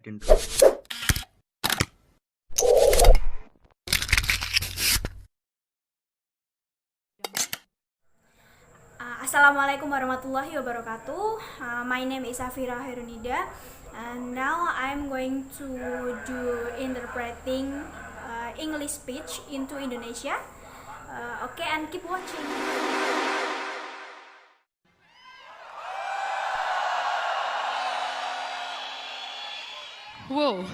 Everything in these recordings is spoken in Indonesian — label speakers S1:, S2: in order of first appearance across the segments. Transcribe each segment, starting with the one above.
S1: intro.
S2: Assalamualaikum warahmatullahi wabarakatuh. My name is Safira Herunida, and now I'm going to do interpreting English speech into Indonesia. Okay, and keep watching.
S3: Whoa,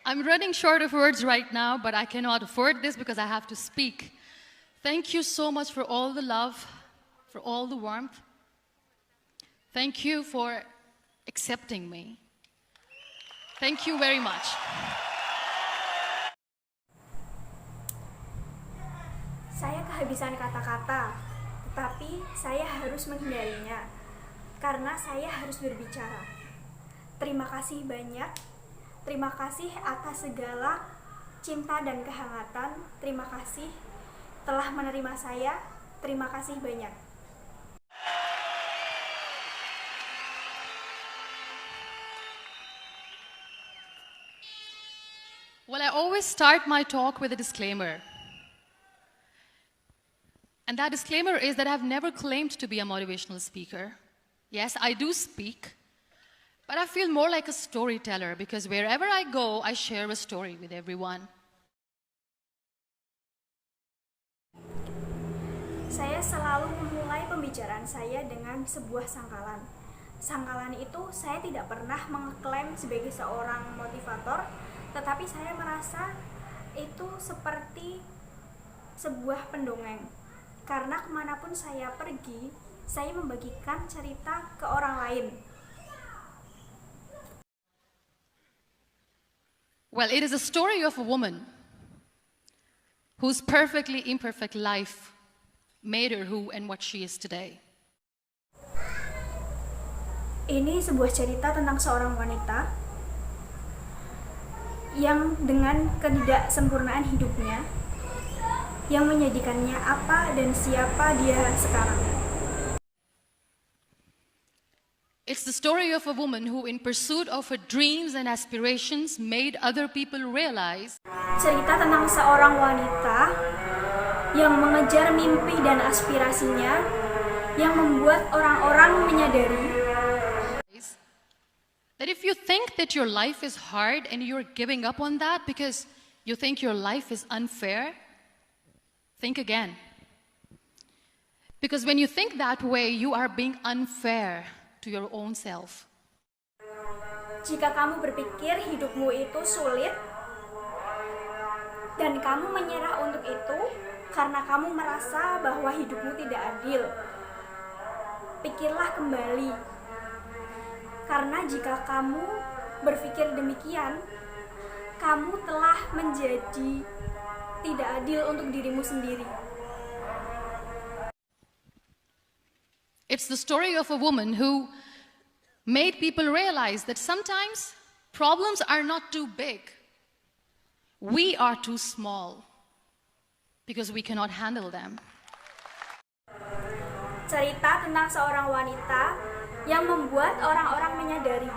S3: I'm running short of words right now, but I cannot afford this because I have to speak. Thank you so much for all the love, for all the warmth. Thank you for accepting me. Thank you very much.
S2: Saya kehabisan kata-kata, tetapi saya harus menghindarinya karena saya harus berbicara. Terima kasih banyak. Terima kasih atas segala cinta dan kehangatan. Terima kasih telah menerima saya. Terima kasih banyak.
S3: Well, I always start my talk with a disclaimer. And that disclaimer is that I've never claimed to be a motivational speaker. Yes, I do speak, but I feel more like a storyteller because wherever I go, I share a story with everyone.
S2: Saya selalu memulai pembicaraan saya dengan sebuah sangkalan. Sangkalan itu saya tidak pernah mengklaim sebagai seorang motivator, tetapi saya merasa itu seperti sebuah pendongeng. Karena kemanapun saya pergi, saya membagikan cerita ke orang lain.
S3: Well, it is a story of a woman whose perfectly imperfect life made her who and what she is today.
S2: Ini sebuah cerita tentang seorang wanita yang dengan ketidaksempurnaan hidupnya yang menjadikannya apa dan siapa dia sekarang.
S3: It's the story of a woman who, in pursuit of her dreams and aspirations, made other people realize
S2: Cerita tentang seorang wanita yang mengejar mimpi dan aspirasinya, yang membuat orang-orang menyadari
S3: that if you think that your life is hard and you're giving up on that because you think your life is unfair, think again. Because when you think that way, you are being unfair to your own self.
S2: Jika kamu berpikir hidupmu itu sulit dan kamu menyerah untuk itu karena kamu merasa bahwa hidupmu tidak adil, pikirlah kembali. Karena jika kamu berpikir demikian, kamu telah menjadi tidak adil untuk dirimu sendiri.
S3: It's the story of a woman who made people realize that sometimes problems are not too big. We are too small because we cannot handle them.
S2: Cerita tentang seorang wanita yang membuat orang-orang menyadari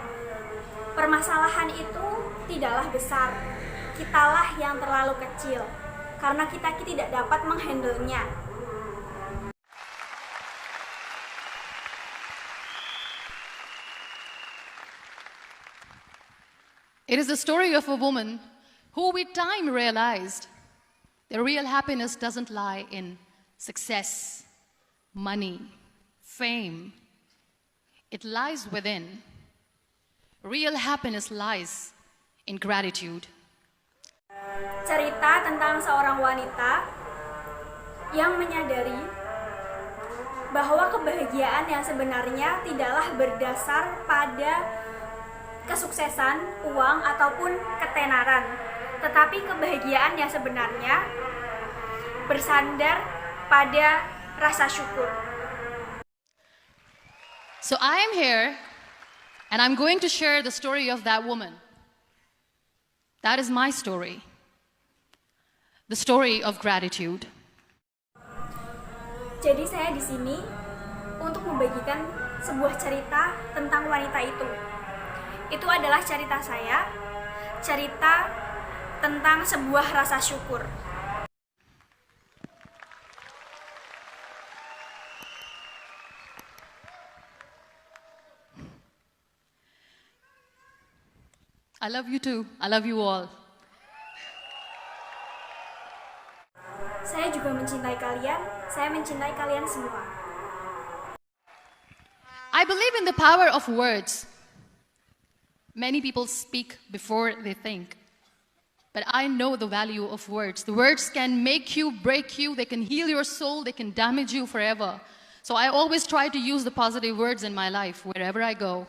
S2: permasalahan itu tidaklah besar. Kitalah yang terlalu kecil karena kita tidak dapat menghandlenya.
S3: It is the story of a woman who with time realized that real happiness doesn't lie in success, money, fame. It lies within. Real happiness lies in gratitude.
S2: Cerita tentang seorang wanita yang menyadari bahwa kebahagiaan yang sebenarnya tidaklah berdasar pada kesuksesan, uang, ataupun ketenaran, tetapi kebahagiaan yang sebenarnya bersandar pada rasa syukur.
S3: So I am here and I'm going to share the story of that woman. That is my story. The story of gratitude.
S2: Jadi saya di sini untuk membagikan sebuah cerita tentang wanita itu. Itu adalah cerita saya, cerita tentang sebuah rasa syukur.
S3: I love you too. I love you all.
S2: Saya juga mencintai kalian, saya mencintai kalian semua.
S3: I believe in the power of words. Many people speak before they think. But I know the value of words. The words can make you, break you, they can heal your soul, they can damage you forever. So I always try to use the positive words in my life wherever I go.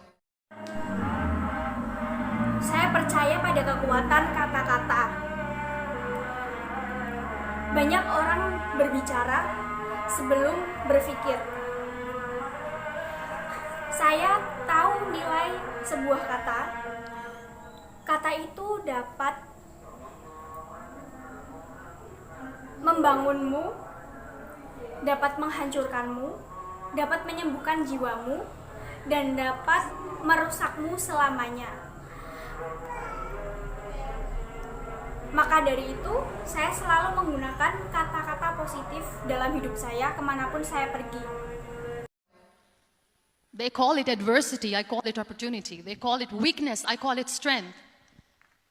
S2: Saya percaya pada kekuatan kata-kata. Banyak orang berbicara sebelum berpikir. Saya tahu nilai sebuah kata. Kata itu dapat membangunmu, dapat menghancurkanmu, dapat menyembuhkan jiwamu, dan dapat merusakmu selamanya. Maka dari itu, saya selalu menggunakan kata-kata positif dalam hidup saya kemanapun saya pergi.
S3: They call it adversity, I call it opportunity. They call it weakness, I call it strength.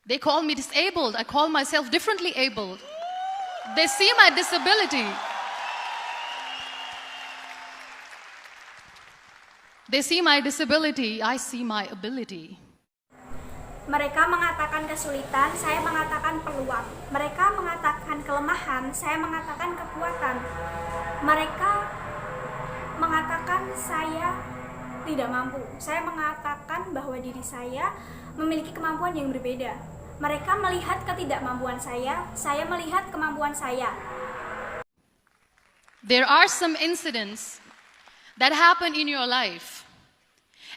S3: They call me disabled, I call myself differently abled. They see my disability. They see my disability, I see my ability.
S2: Mereka mengatakan kesulitan, saya mengatakan peluang. Mereka mengatakan kelemahan, saya mengatakan kekuatan. Mereka mengatakan saya tidak mampu. Saya mengatakan bahwa diri saya memiliki kemampuan yang berbeda. Mereka melihat ketidakmampuan saya melihat kemampuan saya.
S3: There are some incidents that happen in your life,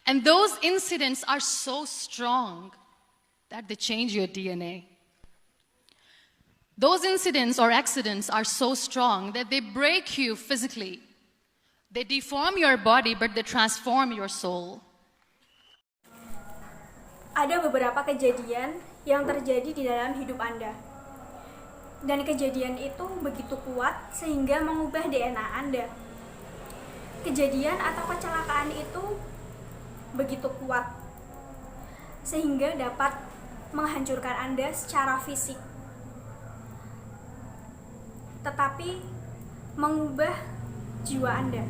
S3: and those incidents are so strong that they change your DNA. Those incidents or accidents are so strong that they break you physically. They deform your body, but they transform your soul.
S2: Ada beberapa kejadian yang terjadi di dalam hidup Anda. Dan kejadian itu begitu kuat sehingga mengubah DNA Anda. Kejadian atau kecelakaan itu begitu kuat sehingga dapat menghancurkan Anda secara fisik. Tetapi mengubah jiwa Anda.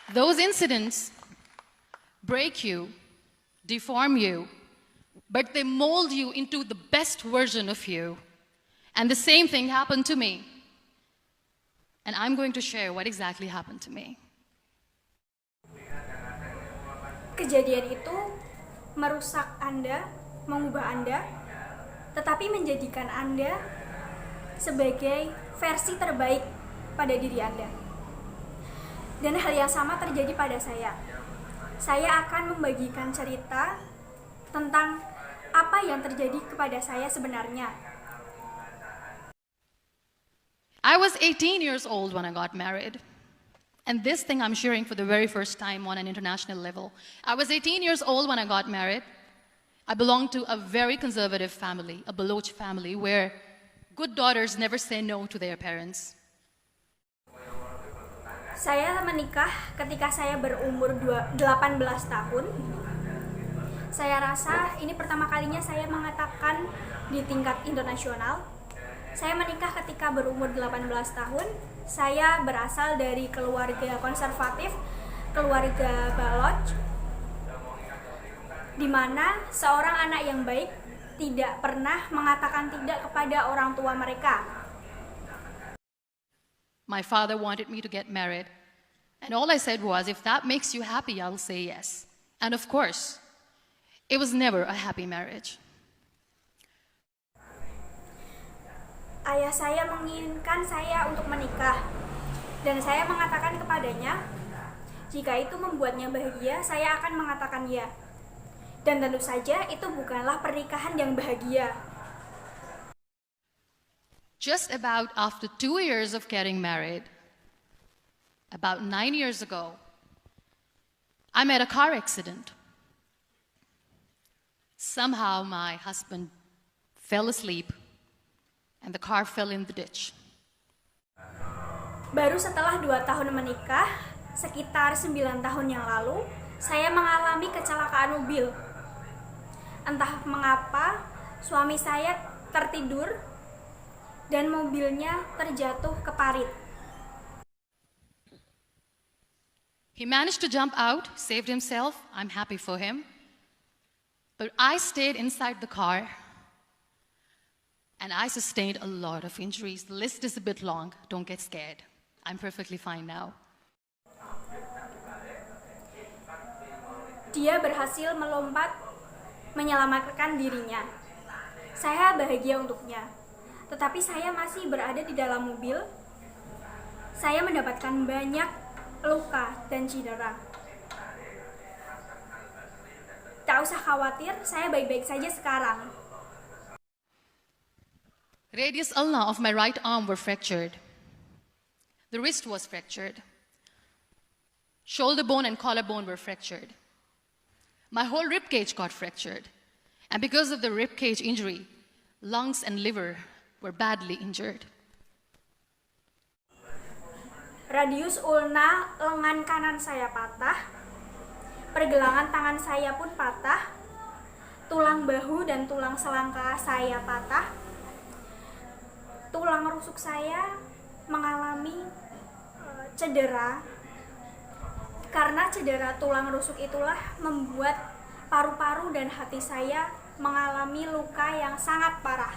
S3: Those incidents break you, deform you, but they mold you into the best version of you. And the same thing happened to me. And I'm going to share what exactly happened to me.
S2: Kejadian itu merusak Anda, mengubah Anda, tetapi menjadikan Anda sebagai versi terbaik pada diri Anda. Dan hal yang sama terjadi pada saya. Saya akan membagikan cerita tentang apa yang terjadi kepada saya sebenarnya.
S3: I was 18 years old when I got married. And this thing I'm sharing for the very first time on an international level. I was 18 years old when I got married. I belonged to a very conservative family, a Baloch family, where good daughters never say no to their parents.
S2: Saya menikah ketika saya berumur 18 tahun. Saya rasa ini pertama kalinya saya mengatakan di tingkat internasional. Saya menikah ketika berumur 18 tahun. Saya berasal dari keluarga konservatif, keluarga Baloch, di mana seorang anak yang baik tidak pernah mengatakan tidak kepada orang tua mereka.
S3: My father wanted me to get married. And all I said was, if that makes you happy, I'll say yes. And of course, it was never a happy marriage.
S2: Ayah saya menginginkan saya untuk menikah. Dan saya mengatakan kepadanya, jika itu membuatnya bahagia, saya akan mengatakan ya. Dan tentu saja itu bukanlah pernikahan yang bahagia.
S3: Just about after 2 years of getting married, about 9 years ago, I met a car accident. Somehow my husband fell asleep and the car fell in the ditch.
S2: Baru setelah 2 tahun menikah, sekitar 9 tahun yang lalu, saya mengalami kecelakaan mobil. Entah mengapa, suami saya tertidur dan mobilnya terjatuh ke parit.
S3: He managed to jump out, saved himself. I'm happy for him. But I stayed inside the car and I sustained a lot of injuries. The list is a bit long. Don't get scared. I'm perfectly fine now.
S2: Dia berhasil melompat menyelamatkan dirinya. Saya bahagia untuknya. Tetapi saya masih berada di dalam mobil. Saya mendapatkan banyak luka dan cedera. Tak usah khawatir, saya baik-baik saja sekarang.
S3: Radius ulna of my right arm were fractured. The wrist was fractured. Shoulder bone and collarbone were fractured. My whole rib cage got fractured. And because of the rib cage injury, lungs and liver were badly injured.
S2: Radius ulna lengan kanan saya patah. Pergelangan tangan saya pun patah. Tulang bahu dan tulang selangka saya patah. Tulang rusuk saya mengalami cedera. Karena cedera tulang rusuk itulah membuat paru-paru dan hati saya mengalami luka yang sangat parah.